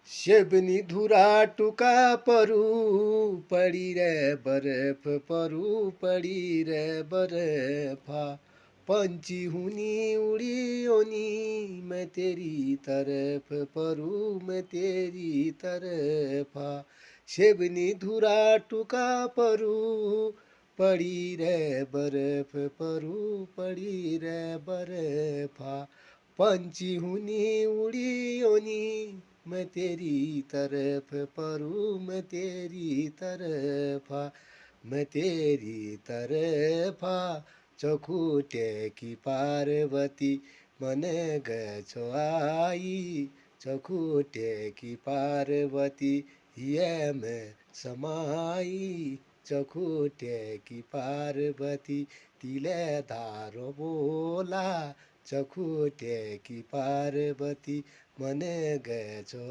सेबनी धुरा टुका परु पड़ी रे बर्फ परु पड़ी रे बर्फा पंची हुनी उड़ी ओनी मैं तेरी तरफ परू मैं तेरी तरफा सेबनी धुरा टुका परु पड़ी रे बर्फ परू पड़ी रे बर्फा पंची हुनी उड़ी ओनी मैं तेरी तरफ परू मैं तेरी तरफा मैं तेरी तरफा चौखुटे की पार्वती मन गछो आई चौखुटे की पार्वती ये मैं समाई चौखुटे की पार्वती तिले धारो बोला चौखुटे की पार्वती मन गछो